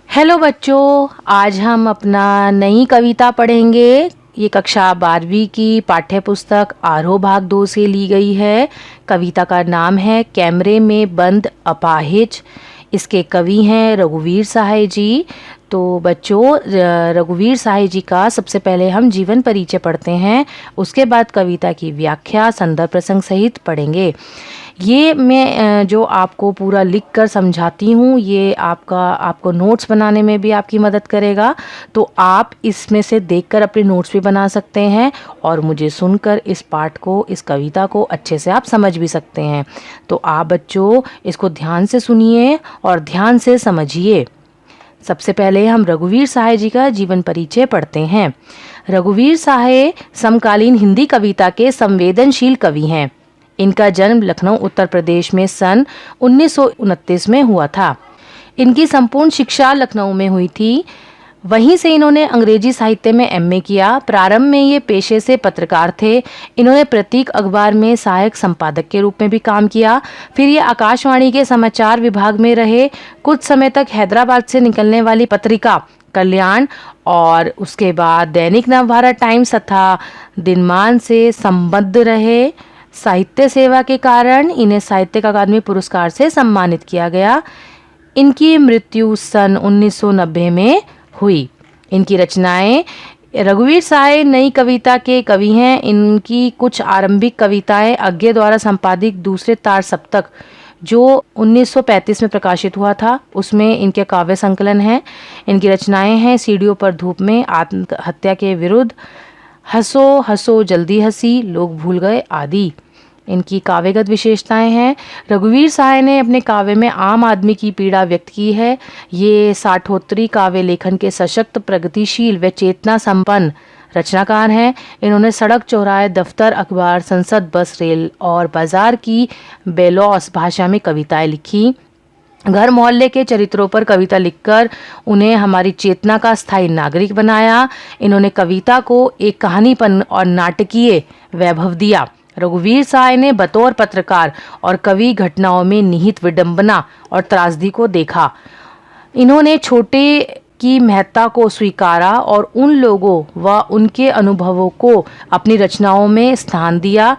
Hello बच्चों, आज हम अपना नई कविता पढ़ेंगे। ये कक्षा 12वीं की पाठ्य पुस्तक आरोह भाग 2 से ली गई है। कविता का नाम है कैमरे में बंद अपाहिज। इसके कवि हैं रघुवीर सहाय जी। तो बच्चों, रघुवीर सहाय जी का सबसे पहले हम जीवन परिचय पढ़ते हैं, उसके बाद कविता की व्याख्या संदर्भ प्रसंग सहित पढ़ेंगे। ये मैं जो आपको पूरा लिख कर समझाती हूँ, ये आपको नोट्स बनाने में भी आपकी मदद करेगा। तो आप इसमें से देखकर अपने नोट्स भी बना सकते हैं और मुझे सुनकर इस पाठ को, इस कविता को अच्छे से आप समझ भी सकते हैं। तो आप बच्चों इसको ध्यान से सुनिए और ध्यान से समझिए। सबसे पहले हम रघुवीर सहाय जी का जीवन परिचय पढ़ते हैं। रघुवीर सहाय समकालीन हिंदी कविता के संवेदनशील कवि हैं। इनका जन्म लखनऊ उत्तर प्रदेश में सन 1929 में हुआ था। इनकी संपूर्ण शिक्षा लखनऊ में हुई थी। वहीं से इन्होंने अंग्रेजी साहित्य में एमए किया। प्रारंभ में ये पेशे से पत्रकार थे। इन्होंने प्रतीक अखबार में सहायक संपादक के रूप में भी काम किया। फिर ये आकाशवाणी के समाचार विभाग में रहे। कुछ समय तक हैदराबाद से निकलने वाली पत्रिका कल्याण और उसके बाद दैनिक नवभारत टाइम्स तथा दिनमान से संबद्ध रहे। साहित्य सेवा के कारण इन्हें साहित्य अकादमी पुरस्कार से सम्मानित किया गया। इनकी मृत्यु सन 1990 में हुई। इनकी रचनाएं, रघुवीर सहाय नई कविता के कवि हैं। इनकी कुछ आरंभिक कविताएं अज्ञे द्वारा संपादित दूसरे तार सप्तक जो 1935 में प्रकाशित हुआ था, उसमें इनके काव्य संकलन हैं। इनकी रचनाएं हैं सीढ़ियों पर धूप में, आत्महत्या के विरुद्ध, हंसो हंसो जल्दी हंसी, लोग भूल गए आदि। इनकी काव्यगत विशेषताएं हैं। रघुवीर सहाय ने अपने काव्य में आम आदमी की पीड़ा व्यक्त की है। ये साठोत्तरी काव्य लेखन के सशक्त, प्रगतिशील व चेतना संपन्न रचनाकार हैं। इन्होंने सड़क, चौराहे, दफ्तर, अखबार, संसद, बस, रेल और बाजार की बेलौस भाषा में कविताएं लिखी। घर मोहल्ले के चरित्रों पर कविता लिखकर उन्हें हमारी चेतना का स्थायी नागरिक बनाया। इन्होंने कविता को एक कहानीपन और नाटकीय वैभव दिया। रघुवीर सहाय ने बतौर पत्रकार और कवि घटनाओं में निहित विडंबना और त्रासदी को देखा। इन्होंने छोटे की महत्ता को स्वीकारा और उन लोगों व उनके अनुभवों को अपनी रचनाओं में स्थान दिया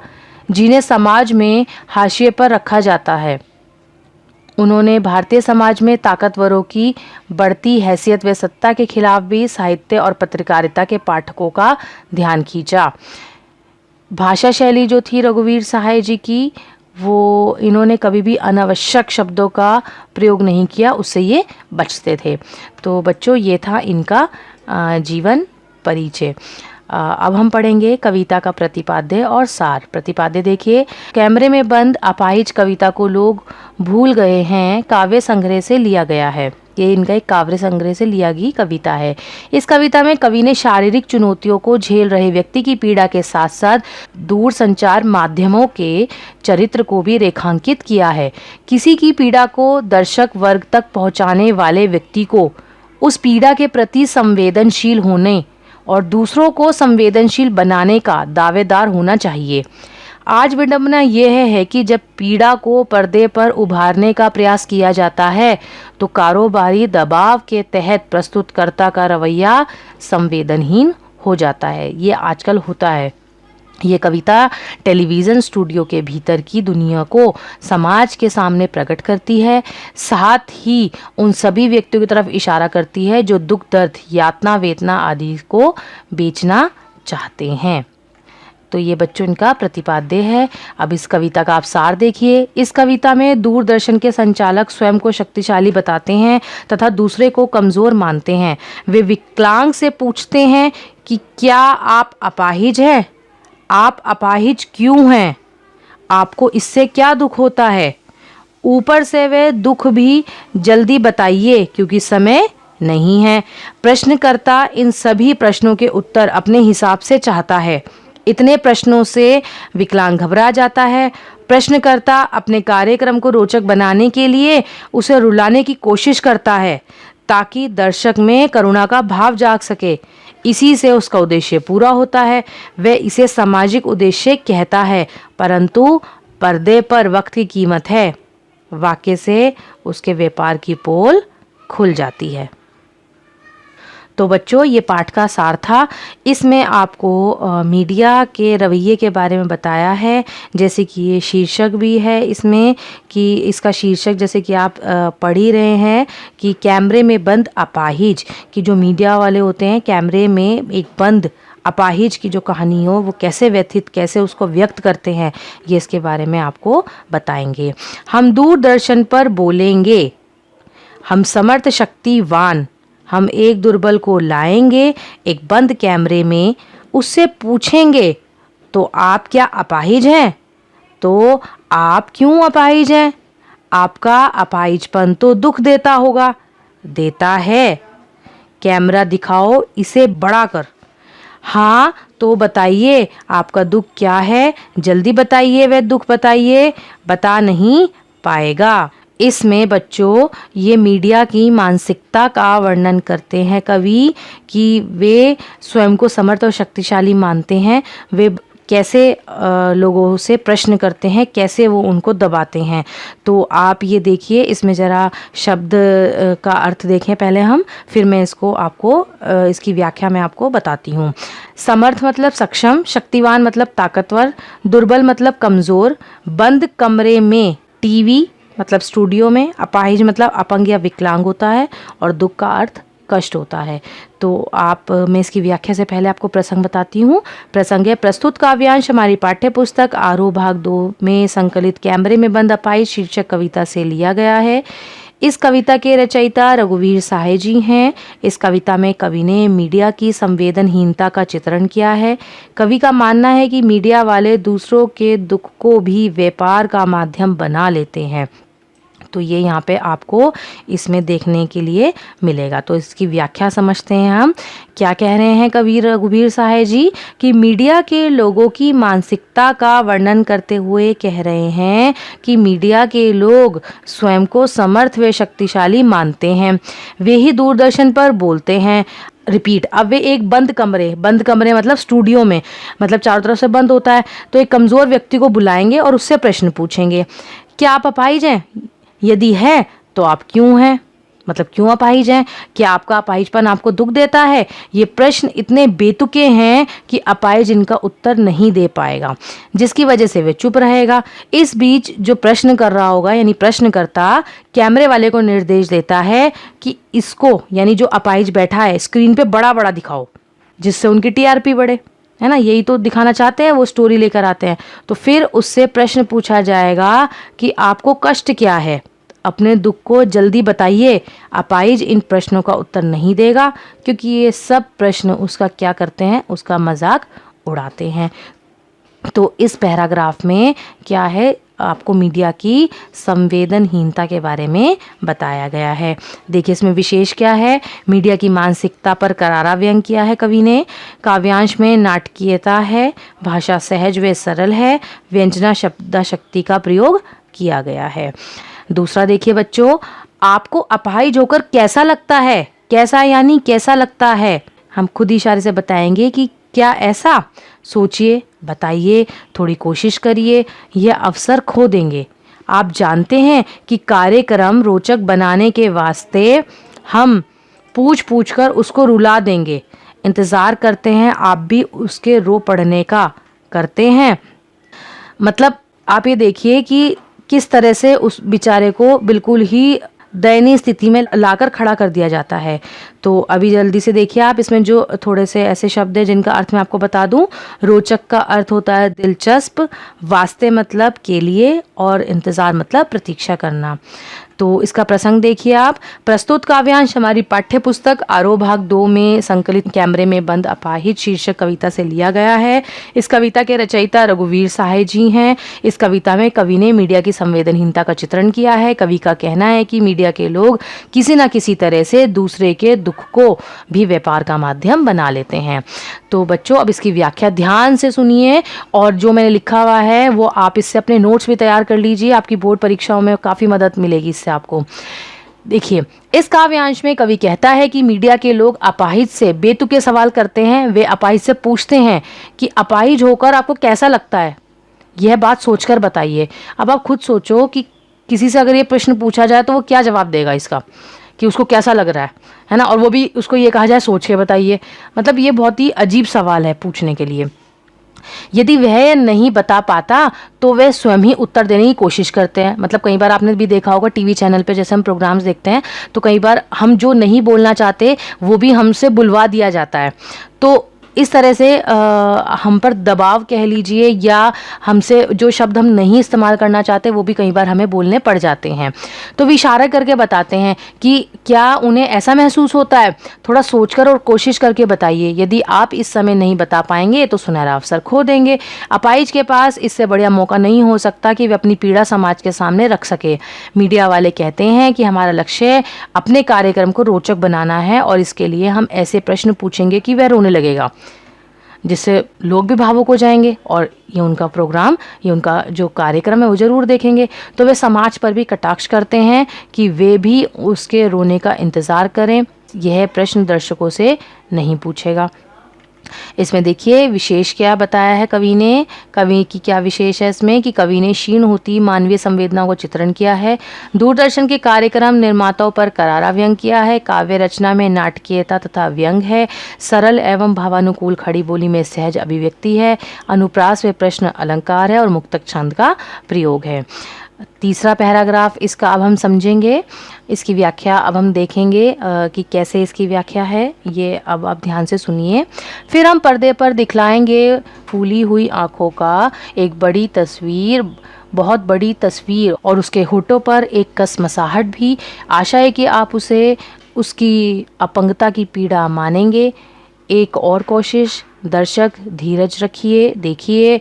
जिन्हें समाज में हाशिए पर रखा जाता है। उन्होंने भारतीय समाज में ताकतवरों की बढ़ती हैसियत व सत्ता के खिलाफ भी साहित्य और पत्रकारिता के पाठकों का ध्यान खींचा। भाषा शैली जो थी रघुवीर सहाय जी की, वो इन्होंने कभी भी अनावश्यक शब्दों का प्रयोग नहीं किया, उससे ये बचते थे। तो बच्चों, ये था इनका जीवन परिचय। अब हम पढ़ेंगे कविता का प्रतिपाद्य और सार। प्रतिपाद्य देखिए, कैमरे में बंद अपाहिज कविता को लोग भूल गए हैं काव्य संग्रह से लिया गया है। ये इनका एक काव्य संग्रह से लिया गई कविता है। इस कविता में कवि ने शारीरिक चुनौतियों को झेल रहे व्यक्ति की पीड़ा के साथ साथ दूर संचार माध्यमों के चरित्र को भी रेखांकित किया है। किसी की पीड़ा को दर्शक वर्ग तक पहुंचाने वाले व्यक्ति को उस पीड़ा के प्रति संवेदनशील होने और दूसरों को संवेदनशील बनाने का दावेदार होना चाहिए। आज विडंबना यह है कि जब पीड़ा को पर्दे पर उभारने का प्रयास किया जाता है तो कारोबारी दबाव के तहत प्रस्तुतकर्ता का रवैया संवेदनहीन हो जाता है। ये आजकल होता है। ये कविता टेलीविज़न स्टूडियो के भीतर की दुनिया को समाज के सामने प्रकट करती है, साथ ही उन सभी व्यक्तियों की तरफ इशारा करती है जो दुख, दर्द, यातना, वेदना आदि को बेचना चाहते हैं। तो ये बच्चों इनका प्रतिपाद्य है। अब इस कविता का आप सार देखिए। इस कविता में दूरदर्शन के संचालक स्वयं को शक्तिशाली बताते हैं तथा दूसरे को कमज़ोर मानते हैं। वे विकलांग से पूछते हैं कि क्या आप अपाहिज हैं? आप अपाहिज क्यों हैं? आपको इससे क्या दुख होता है? ऊपर से वे दुख भी जल्दी बताइए क्योंकि समय नहीं है। प्रश्नकर्ता इन सभी प्रश्नों के उत्तर अपने हिसाब से चाहता है। इतने प्रश्नों से विकलांग घबरा जाता है। प्रश्नकर्ता अपने कार्यक्रम को रोचक बनाने के लिए उसे रुलाने की कोशिश करता है ताकि दर्शक में करुणा का भाव जाग सके। इसी से उसका उद्देश्य पूरा होता है। वह इसे सामाजिक उद्देश्य कहता है, परंतु पर्दे पर वक्त की कीमत है। वाक्य से उसके व्यापार की पोल खुल जाती है। तो बच्चों ये पाठ का सार था। इसमें आपको मीडिया के रवैये के बारे में बताया है, जैसे कि ये शीर्षक भी है इसमें, कि इसका शीर्षक जैसे कि आप पढ़ ही रहे हैं कि कैमरे में बंद अपाहिज, कि जो मीडिया वाले होते हैं कैमरे में एक बंद अपाहिज की जो कहानी हो वो कैसे व्यथित, कैसे उसको व्यक्त करते हैं, ये इसके बारे में आपको बताएंगे। हम दूरदर्शन पर बोलेंगे, हम समर्थ शक्तिवान, हम एक दुर्बल को लाएंगे एक बंद कैमरे में, उससे पूछेंगे तो आप क्या अपाहिज हैं? तो आप क्यों अपाहिज हैं? आपका अपाहिजपन तो दुख देता होगा। देता है। कैमरा दिखाओ इसे बड़ा कर। हाँ तो बताइए आपका दुख क्या है, जल्दी बताइए, वह दुख बताइए। बता नहीं पाएगा। इसमें बच्चों ये मीडिया की मानसिकता का वर्णन करते हैं कवि, कि वे स्वयं को समर्थ और शक्तिशाली मानते हैं। वे कैसे लोगों से प्रश्न करते हैं, कैसे वो उनको दबाते हैं। तो आप ये देखिए, इसमें ज़रा शब्द का अर्थ देखें पहले हम, फिर मैं इसको आपको इसकी व्याख्या मैं आपको बताती हूँ। समर्थ मतलब सक्षम, शक्तिवान मतलब ताकतवर, दुर्बल मतलब कमज़ोर, बंद कमरे में टीवी मतलब स्टूडियो में, अपाहिज मतलब अपंग या विकलांग होता है, और दुख का अर्थ कष्ट होता है। तो आप मैं इसकी व्याख्या से पहले आपको प्रसंग बताती हूँ। प्रसंग है, प्रस्तुत काव्यांश हमारी पाठ्य पुस्तक आरोह भाग 2 में संकलित कैमरे में बंद अपाहिज शीर्षक कविता से लिया गया है। इस कविता के रचयिता रघुवीर साहे जी हैं। इस कविता में कवि ने मीडिया की संवेदनहीनता का चित्रण किया है। कवि का मानना है कि मीडिया वाले दूसरों के दुख को भी व्यापार का माध्यम बना लेते हैं। तो ये यहाँ पे आपको इसमें देखने के लिए मिलेगा। तो इसकी व्याख्या समझते हैं हम। क्या कह रहे हैं कवि रघुवीर साहे जी, कि मीडिया के लोगों की मानसिकता का वर्णन करते हुए कह रहे हैं कि मीडिया के लोग स्वयं को समर्थ व शक्तिशाली मानते हैं। वे ही दूरदर्शन पर बोलते हैं। रिपीट, अब वे एक बंद कमरे मतलब स्टूडियो में, मतलब चारों तरफ से बंद होता है, तो एक कमज़ोर व्यक्ति को बुलाएंगे और उससे प्रश्न पूछेंगे, क्या आप अपाहिज हैं? यदि है तो आप क्यों हैं, मतलब क्यों अपाहिज हैं? क्या आपका अपाहिजपन आपको दुख देता है? ये प्रश्न इतने बेतुके हैं कि अपाहिज इनका उत्तर नहीं दे पाएगा, जिसकी वजह से वे चुप रहेगा। इस बीच जो प्रश्न कर रहा होगा, यानी प्रश्नकर्ता कैमरे वाले को निर्देश देता है कि इसको, यानी जो अपाहिज बैठा है, स्क्रीन पे बड़ा बड़ा दिखाओ, जिससे उनकी टीआरपी बढ़े, है ना, यही तो दिखाना चाहते हैं, वो स्टोरी लेकर आते हैं। तो फिर उससे प्रश्न पूछा जाएगा कि आपको कष्ट क्या है, अपने दुख को जल्दी बताइए। अपाहिज इन प्रश्नों का उत्तर नहीं देगा, क्योंकि ये सब प्रश्न उसका क्या करते हैं, उसका मजाक उड़ाते हैं। तो इस पैराग्राफ में क्या है, आपको मीडिया की संवेदनहीनता के बारे में बताया गया है। देखिए इसमें विशेष क्या है, मीडिया की मानसिकता पर करारा व्यंग किया है कवि ने। काव्यांश में नाटकीयता है, भाषा सहज व सरल है, व्यंजना शब्द शक्ति का प्रयोग किया गया है। दूसरा देखिए बच्चों, आपको अपाहिज होकर कैसा लगता है? कैसा यानी कैसा लगता है, हम खुद इशारे से बताएंगे कि क्या ऐसा। सोचिए, बताइए, थोड़ी कोशिश करिए, यह अवसर खो देंगे। आप जानते हैं कि कार्यक्रम रोचक बनाने के वास्ते हम पूछ पूछ कर उसको रुला देंगे। इंतज़ार करते हैं आप भी उसके रो पड़ने का, करते हैं। मतलब आप ये देखिए कि किस तरह से उस बेचारे को बिल्कुल ही दयनीय स्थिति में लाकर खड़ा कर दिया जाता है। तो अभी जल्दी से देखिए आप, इसमें जो थोड़े से ऐसे शब्द हैं जिनका अर्थ मैं आपको बता दूं। रोचक का अर्थ होता है दिलचस्प, वास्ते मतलब के लिए, और इंतज़ार मतलब प्रतीक्षा करना। तो इसका प्रसंग देखिए आप। प्रस्तुत काव्यांश हमारी पाठ्य पुस्तक आरोह भाग 2 में संकलित कैमरे में बंद अपाहिज शीर्षक कविता से लिया गया है। इस कविता के रचयिता रघुवीर साहे जी हैं। इस कविता में कवि ने मीडिया की संवेदनहीनता का चित्रण किया है। कवि का कहना है कि मीडिया के लोग किसी न किसी तरह से दूसरे के दुख को भी व्यापार का माध्यम बना लेते हैं। तो बच्चों अब इसकी व्याख्या ध्यान से सुनिए, और जो मैंने लिखा हुआ है वो आप इससे अपने नोट्स भी तैयार कर लीजिए, आपकी बोर्ड परीक्षाओं में काफ़ी मदद मिलेगी इससे आपको। देखिए, इस काव्यांश में कवि कहता है कि मीडिया के लोग अपाहिज से बेतुके सवाल करते हैं। वे अपाहिज से पूछते हैं कि अपाहिज होकर आपको कैसा लगता है, यह बात सोचकर बताइए। अब आप खुद सोचो कि किसी से अगर ये प्रश्न पूछा जाए तो वो क्या जवाब देगा इसका, कि उसको कैसा लग रहा है ना, और वो भी उसको ये कहा जाए सोच के बताइए। मतलब ये बहुत ही अजीब सवाल है पूछने के लिए। यदि वह नहीं बता पाता तो वह स्वयं ही उत्तर देने की कोशिश करते हैं। मतलब कई बार आपने भी देखा होगा टीवी चैनल पे जैसे हम प्रोग्राम्स देखते हैं तो कई बार हम जो नहीं बोलना चाहते वो भी हमसे बुलवा दिया जाता है। तो इस तरह से हम पर दबाव कह लीजिए, या हमसे जो शब्द हम नहीं इस्तेमाल करना चाहते वो भी कई बार हमें बोलने पड़ जाते हैं। तो वे इशारा करके बताते हैं कि क्या उन्हें ऐसा महसूस होता है, थोड़ा सोचकर और कोशिश करके बताइए। यदि आप इस समय नहीं बता पाएंगे तो सुनहरा अवसर खो देंगे। अपाहिज के पास इससे बढ़िया मौका नहीं हो सकता कि वे अपनी पीड़ा समाज के सामने रख सके। मीडिया वाले कहते हैं कि हमारा लक्ष्य अपने कार्यक्रम को रोचक बनाना है और इसके लिए हम ऐसे प्रश्न पूछेंगे कि वह रोने लगेगा, जिससे लोग भी भावुक हो जाएंगे और ये उनका प्रोग्राम, ये उनका जो कार्यक्रम है वो ज़रूर देखेंगे। तो वे समाज पर भी कटाक्ष करते हैं कि वे भी उसके रोने का इंतज़ार करें। यह प्रश्न दर्शकों से नहीं पूछेगा। इसमें देखिए विशेष क्या बताया है कवि ने। कवि की क्या विशेष है इसमें कि कवि ने क्षीण होती मानवीय संवेदनाओं को चित्रण किया है। दूरदर्शन के कार्यक्रम निर्माताओं पर करारा व्यंग किया है। काव्य रचना में नाटकीयता तथा व्यंग है। सरल एवं भावानुकूल खड़ी बोली में सहज अभिव्यक्ति है। अनुप्रास व प्रश्न अलंकार है और मुक्तक छंद का प्रयोग है। तीसरा पैराग्राफ इसका अब हम समझेंगे, इसकी व्याख्या अब हम देखेंगे कि कैसे इसकी व्याख्या है। ये अब आप ध्यान से सुनिए। फिर हम पर्दे पर दिखलाएंगे फूली हुई आँखों का एक बड़ी तस्वीर, बहुत बड़ी तस्वीर, और उसके होठों पर एक कसमसाहट भी। आशा है कि आप उसे उसकी अपंगता की पीड़ा मानेंगे। एक और कोशिश, दर्शक धीरज रखिए, देखिए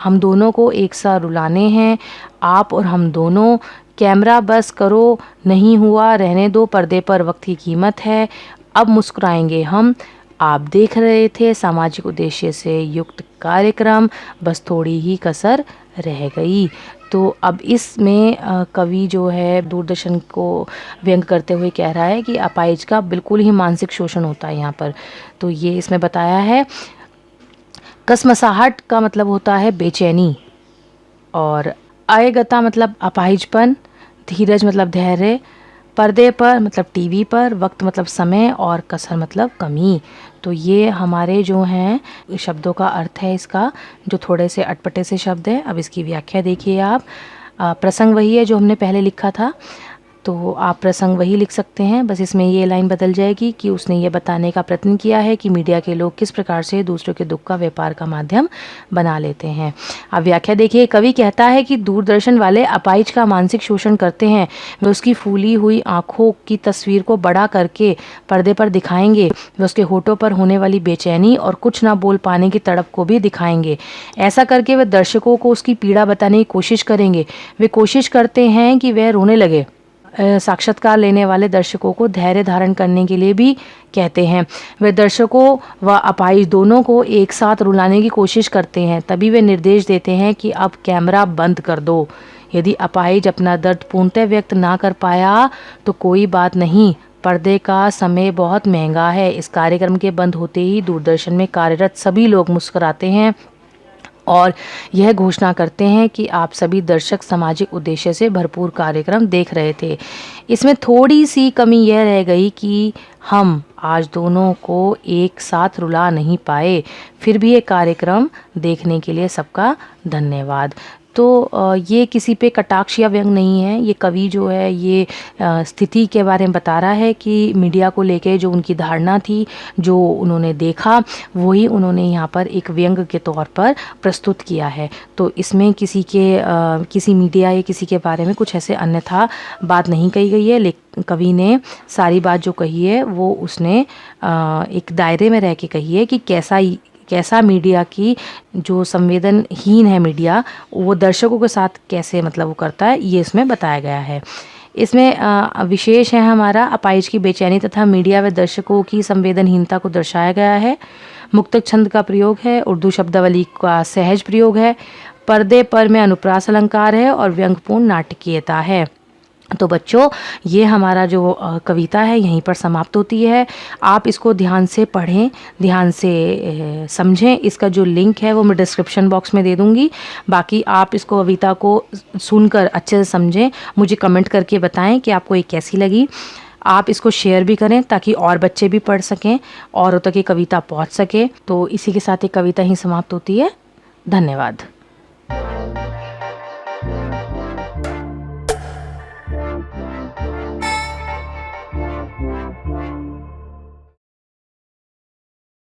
हम दोनों को एक साथ रुलाने हैं, आप और हम दोनों। कैमरा बस करो, नहीं हुआ रहने दो, पर्दे पर वक्त की कीमत है। अब मुस्कुराएंगे हम। आप देख रहे थे सामाजिक उद्देश्य से युक्त कार्यक्रम, बस थोड़ी ही कसर रह गई। तो अब इसमें कवि जो है दूरदर्शन को व्यंग करते हुए कह रहा है कि अपाहिज का बिल्कुल ही मानसिक शोषण होता है यहाँ पर। तो ये इसमें बताया है। कसमसाहट का मतलब होता है बेचैनी, और आयगता मतलब अपाहिजपन, धीरज मतलब धैर्य, पर्दे पर मतलब टीवी पर, वक्त मतलब समय, और कसर मतलब कमी। तो ये हमारे जो हैं शब्दों का अर्थ है इसका, जो थोड़े से अटपटे से शब्द हैं। अब इसकी व्याख्या देखिए आप। प्रसंग वही है जो हमने पहले लिखा था, तो आप प्रसंग वही लिख सकते हैं, बस इसमें ये लाइन बदल जाएगी कि उसने ये बताने का प्रयत्न किया है कि मीडिया के लोग किस प्रकार से दूसरों के दुख का व्यापार का माध्यम बना लेते हैं। अब व्याख्या देखिए। कवि कहता है कि दूरदर्शन वाले अपाहिज का मानसिक शोषण करते हैं। वे उसकी फूली हुई आँखों की तस्वीर को बड़ा करके पर्दे पर दिखाएंगे। वे उसके होठों पर होने वाली बेचैनी और कुछ ना बोल पाने की तड़प को भी दिखाएंगे। ऐसा करके वे दर्शकों को उसकी पीड़ा बताने की कोशिश करेंगे। वे कोशिश करते हैं कि वह रोने लगे। साक्षात्कार लेने वाले दर्शकों को धैर्य धारण करने के लिए भी कहते हैं। वे दर्शकों व अपाहिज दोनों को एक साथ रुलाने की कोशिश करते हैं। तभी वे निर्देश देते हैं कि अब कैमरा बंद कर दो। यदि अपाहिज अपना दर्द पूर्णतः व्यक्त ना कर पाया तो कोई बात नहीं, पर्दे का समय बहुत महंगा है। इस कार्यक्रम के बंद होते ही दूरदर्शन में कार्यरत सभी लोग मुस्कुराते हैं और यह घोषणा करते हैं कि आप सभी दर्शक सामाजिक उद्देश्य से भरपूर कार्यक्रम देख रहे थे। इसमें थोड़ी सी कमी यह रह गई कि हम आज दोनों को एक साथ रुला नहीं पाए। फिर भी ये कार्यक्रम देखने के लिए सबका धन्यवाद। तो ये किसी पे कटाक्ष या व्यंग नहीं है। ये कवि जो है ये स्थिति के बारे में बता रहा है कि मीडिया को लेके जो उनकी धारणा थी, जो उन्होंने देखा, वही उन्होंने यहाँ पर एक व्यंग के तौर पर प्रस्तुत किया है। तो इसमें किसी मीडिया या किसी के बारे में कुछ ऐसे अन्यथा बात नहीं कही गई है। लेकिन कवि ने सारी बात जो कही है वो उसने एक दायरे में रह के कही है कि कैसा मीडिया की जो संवेदनहीन है मीडिया, वो दर्शकों के साथ कैसे मतलब वो करता है, ये इसमें बताया गया है। इसमें विशेष है हमारा अपाहिज की बेचैनी तथा मीडिया व दर्शकों की संवेदनहीनता को दर्शाया गया है। मुक्तक छंद का प्रयोग है। उर्दू शब्दावली का सहज प्रयोग है। पर्दे पर में अनुप्रास अलंकार है और व्यंग्यपूर्ण नाटकीयता है। तो बच्चों ये हमारा जो कविता है यहीं पर समाप्त होती है। आप इसको ध्यान से पढ़ें, ध्यान से समझें। इसका जो लिंक है वो मैं डिस्क्रिप्शन बॉक्स में दे दूँगी। बाकी आप इसको कविता को सुनकर अच्छे से समझें, मुझे कमेंट करके बताएं कि आपको ये कैसी लगी। आप इसको शेयर भी करें ताकि और बच्चे भी पढ़ सकें, औरों तक ये कविता पहुंच सके। तो इसी के साथ ये कविता ही समाप्त होती है। धन्यवाद।